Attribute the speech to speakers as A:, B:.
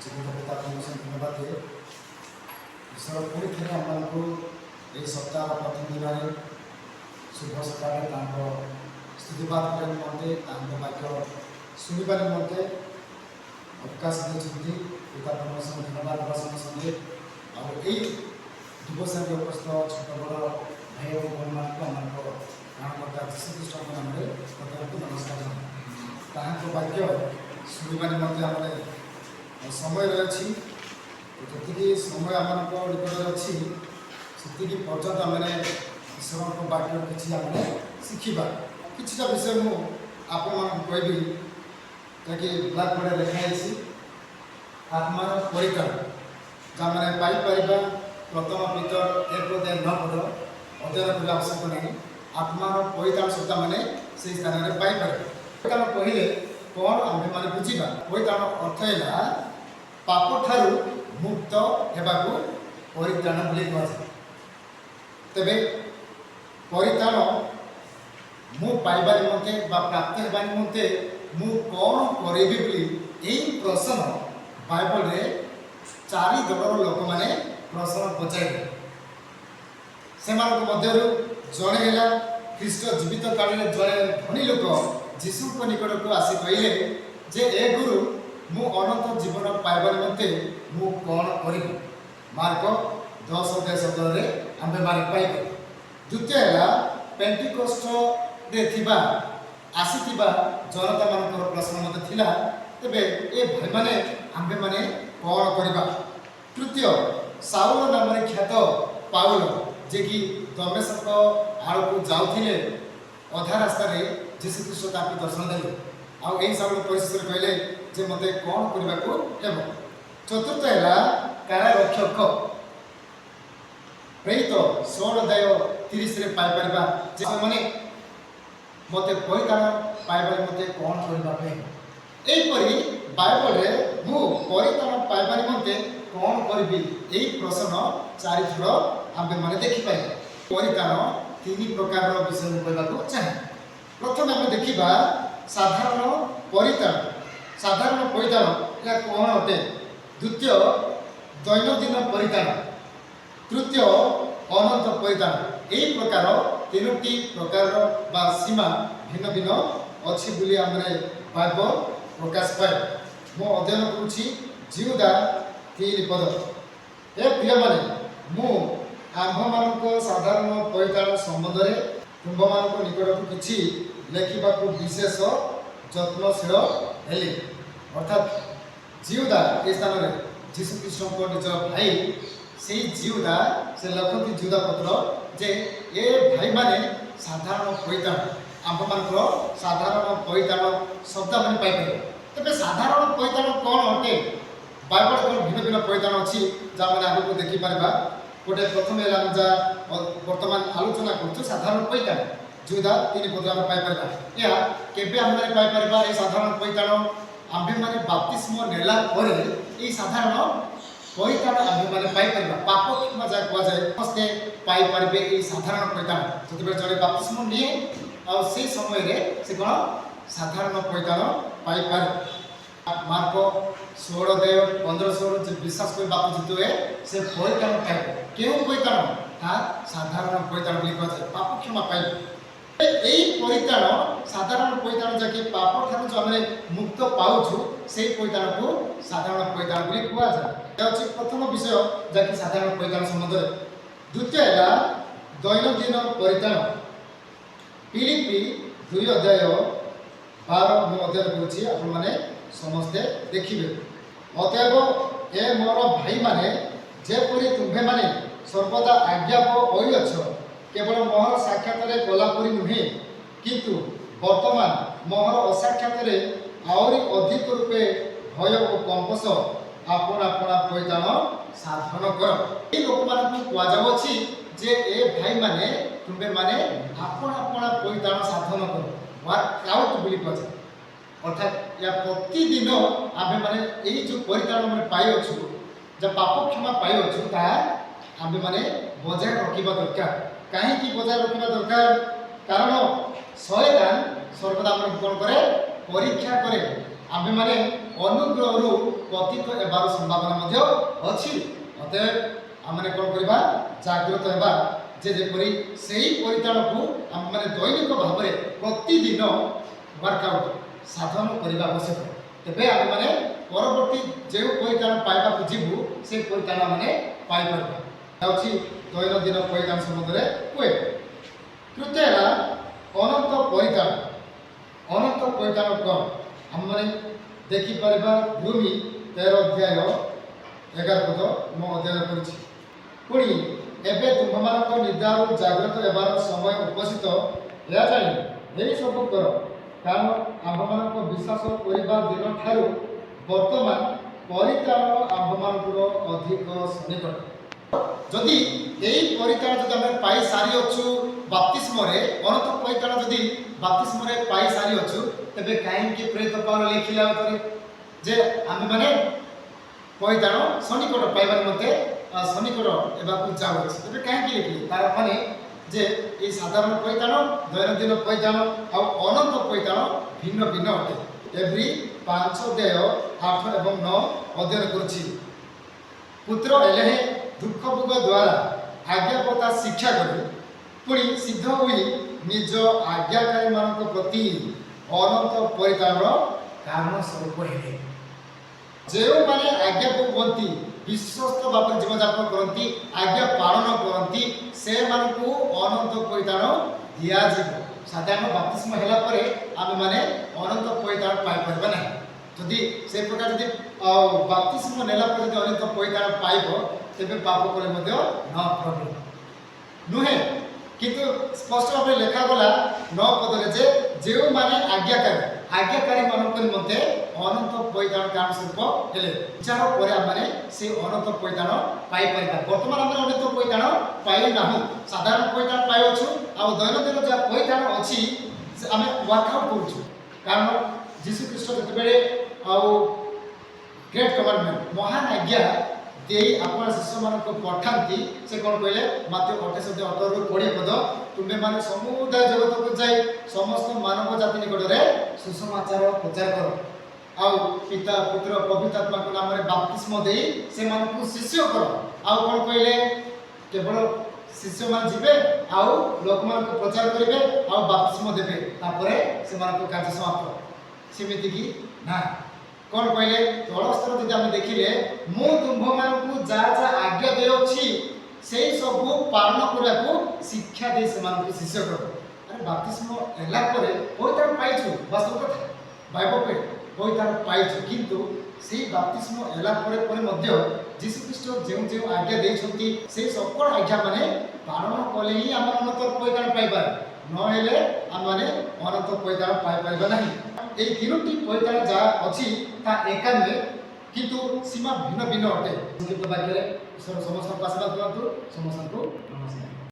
A: जीविका foundation धन्यवाद दिए ईश्वर पुणी थे आमको ये सप्ताह प्रथम दिन शुभ सकाल स्तुतिपात करने निमंते वाक्य शुणा निमंते अवकाश देते पिता फाउंडेशन धन्यवाद देवा संगे आई दिवस उपस्थित छोट बड़ भाई और बहन मान प्राणकर्ता श्रीकृष्ण नाम प्रत्येक नमस्कार वाक्य शुणा निमंते आम समय रही जी समय आम निकट अच्छी से पर्यटन आम ईश्वर वाक्य किसी आम शिखा किसी विषय मुझे कहबी जहाँकि ब्लाक बोर्ड लिखाई आत्मार परिकार जहाँ मैंने पाइपर प्रथम पितर 1 पद अध्ययन करने आवश्यक नहीं आत्मार परिताण शब्द मैंने से स्थान में पाइपर परिताण कहले कौन आम मैंने बुझा परिताण अर्थ है पाप ठारू मुक्त होगा परित्राण बोली कहुए तेरे परित्राण मु पाइबा निमंते प्राप्त होगा निमंते मु कौन करी यही प्रश्न बाइबल रे 4 दलर लोक मैंने प्रश्न पचारे से जड़े है ख्रीष्ट जीवित काल में जड़े धनी लोक जीशु निकट को आसी कहले जे ए गुरु मु अनंत जीवन पाइबा निमंते मु कौन करी मार्क 10:17 आम मार्क पाइब द्वितीय है पेंटिकोस्ट रे थिबा आसीथिबा जनता मानकर प्रश्न मत थिला तेबे ए भाई माने आम्भे माने कौन करबा तृतीय साउल नाम ख्यात पाउल जे कि दमेशक आड़ को जाउथिले अधा रास्ता रे जीशु ख्रीष्ट ताकि दर्शन देले आ एही साउल परिस्थिति कहले जे मते कौन करबा को हेबो चतुर्थ है कारारक्षक प्रेरित 16:30 रे पाई परबा जे माने मते परिताण पाइबा मते कौन करबा पे एपरि बाइबल रे मु परिताण पाइबा निमंते कौन करबी एही प्रश्न 4 थर आमे माने देखि पाइ परिताण 3 प्रकार रो विषय कहबा को चाहे प्रथम आमे देखिबा साधारण परिताण साधारण परिताण या कौन अटे द्वितीय दैनंदिन परिताण तृतीय अनंत परिताण यही प्रकार 3टी प्रकार बा सीमा भिन्न भिन्न अच्छी बोली आम बाइबल प्रकाश पाए मो अध्ययन करुँची जिहुदा 3 पद ए प्रिय माने मु आम्भ मान साधारण परिताण संबंध में तुम्भ मान निकट को किसी लेखा विशेष जत्नशील हेली अर्थात जिहुदा ए स्थान में जीशु कृष्ण को निज भाई से जिहुदा से लिखती जिहुदा पत्र जे ए भाई माने साधारण परिताण आम मान साधारण परिताण शब्द मैंने पाइपर तेज साधारण परिताण कौन अटे बाइबल कौन भिन्न भिन्न परिताण अच्छी जहाँ मैंने आगे देखिपर गोटे प्रथम है बर्तमान आलोचना कर साधारण परिताण जिहुदा 3 पद आम पाइपर या केबे आम पाइपर ये साधारण परिताण आम्भे माने बाप्तिस्म नेला परे ये साधारण परिताण आम्भे माने पाइपर पाप क्षमा जा कह जाए समस्ते पाइपर ये साधारण परिताण जो जड़े बाप्तिस्म निए और से समय रे से कौन साधारण परिताण पाइपर मार्क 16:15 जो विश्वास कर बाप जीत हुए से परिताण पाइब क्यों परिताण ता साधारण परिताण बोली कह जाए पाप क्षमा पाइब यही परिताण साधारण परिताण जहाँकि पाप ठार जो आम मुक्त पाऊँ से परिताण को साधारण परिताण बोली कहुए प्रथम विषय जहाँकि साधारण परिताण संबंध द्वितीय है दैनंदिन परिताण फिलिपी 2:12 मु अध्ययन करुँचे समस्ते देखिए अतएव ए मोर भाई माने जेपरी तुम्भे माने सर्वदा आज्ञाप होइअछ केवल मोहर साक्षात गलापरी नुहे किंतु वर्तमान मोहर असाक्षात आहरी अधिक रूपे भय और कंपस आपण आपण परिताण साधन कर ये लोक मान कहुच्छी जे ए भाई माने तुम्बे माने आपण आपण परिताण साधन कर वर्क आउट बोली कह अर्थात या प्रतिदिन आमे माने यही जो परिताण मैंने पाइछु जब पाप क्षमा पाइछु ता आमे माने बजाय रखा दरकार कहीं बजाय रखा दरकार कारण शैतान सर्वदा कौन करे परीक्षा करे आमे माने अनुग्रहरु पतित हेबार संभावना मध्ये अछि। अतएव आमे कोन करबा जागृत हेबा जे जेपरि सेही परिताण को आमे माने दैनिक भाबरे प्रतिदिन वर्कआउट साधन करबा आवश्यक। तेबे आमे माने परवर्ती जे परिताण पाइबा को जीवु से परिताण माने पाइ परबा। जाउछि दैनन्दिन परिताण सम्बन्धरे कुए। तृतीय अनंत परिताण। अनंत परिताण कोन हम माने देखि परबा भूमि 13 अध्याय 11 पद म अध्ययन करूछि। पुणी एबे तुम्भमानक निद्रारु जागृत हेबार समय उपस्थित या जानि एही सब कर, कारण आम्भमानक विश्वास करिबा दिन ठारू वर्तमान परिताण आम्भमानकर अधिक सन्निकट। जदि एही परिताण जदि आमे पाई सारी अछु बाप्तिस्म रे, अनंत परिताण जदि बाप्तिस्म रे पाई सारी अछु, तबे काहे कि प्रेरित पौल लिखिला उतरे जे आमे माने परिताण सन्निकट पाइबार मते सन्निकट एबाकु जाउछि। तबे काहे कि लिखिले तार माने जे ए साधारण परिताण, दैनन्दिन परिताण आ अनंत परिताण भिन्न भिन्न अटे। एवरी 5 अध्याय 8 एवं 9 अध्ययन करूछि। पुत्र एलेहे दुख भोग द्वारा आज्ञापता शिक्षा करी पुणी सिद्ध हुई निज आज्ञाकारी मानक प्रति अनंत परिताणर कारण स्वरूप हेले। जो माने आज्ञा को बोलती विश्वस्त भाव जीवन यापन करती, आज्ञा पालन करती, से मानकु अनंत परिताण दिया जीव। साधारण बाप्तिस्म हेला परे आमे माने अनंत परिताण पाइ परबा नै। जदि से प्रकार जदि बाप्तिस्म नेला परे जदि अनंत परिताण पाइबो तेबे पाप करे मध्ये न प्रॉब्लम नुहे। किंतु स्पष्ट भाव लेखा गला 9 पदरे जे जेउ माने आज्ञाकारी मानक मते अनंत परिताण कारण स्वरूप हेले विचार परे माने से अनंत परिताण पाइ परिबा। वर्तमान हम अनंत परिताण पाइ नाहु, साधारण परिताण पाइ अछु आ दैनन्दिन जे परिताण अछि से आमे वर्कआउट करूछु। कारण यीशु ख्रीष्ट जते बेले आ ग्रेट कमांडमेंट महान आज्ञा देई आपण शिष्य मानक पठांती से कोन कहले मात्य 28:18 पद तुमे माने समुदाय जगत को जाई समस्त मानव जाति निकट रे सुसमाचार प्रचार करो आउ पिता पुत्र पवित्र आत्मा को नाम रे बपतिस्म देई से मानक शिष्य करो। आउ कोन कहले केवल शिष्य मान जिबे आउ लोक मान को प्रचार करिवे आउ बपतिस्म देबे तापरे से मानक कार्य समाप्त। सिमिति की ना कौन कहले तल स्तर जदि आमे देखिले मु तुंभ मानकु जा जा आज्ञा देउछि सेही सब पालन करबा को शिक्षा दे से मानकु शिष्य करो। अरे बपतिस्म एला परे परिताण पाइछु वास्तव कथा बाइबल पे परिताण पाइछु, किंतु सेही बपतिस्म एला परे परे मध्य यीशु ख्रीष्ट जेउ जेउ आज्ञा देइछंती सेही सकल आज्ञा माने पालन कले ही हम अनंत परिताण पाइबा, न हेले हम माने अनंत परिताण पाइ परिबा नाही। এই তিনটি পরিতাণ যা ଅଛି তা একা নহে, কিন্তু সীমা ভিন্ন ভিন্ন অটে। সংক্ষিপ্ত বাক্যরে ঈশ্বর ସମସ୍ତଙ୍କୁ ଆଶୀର୍ବାଦ କରନ୍ତୁ। ସମସ୍ତଙ୍କୁ ନମସ୍କାର।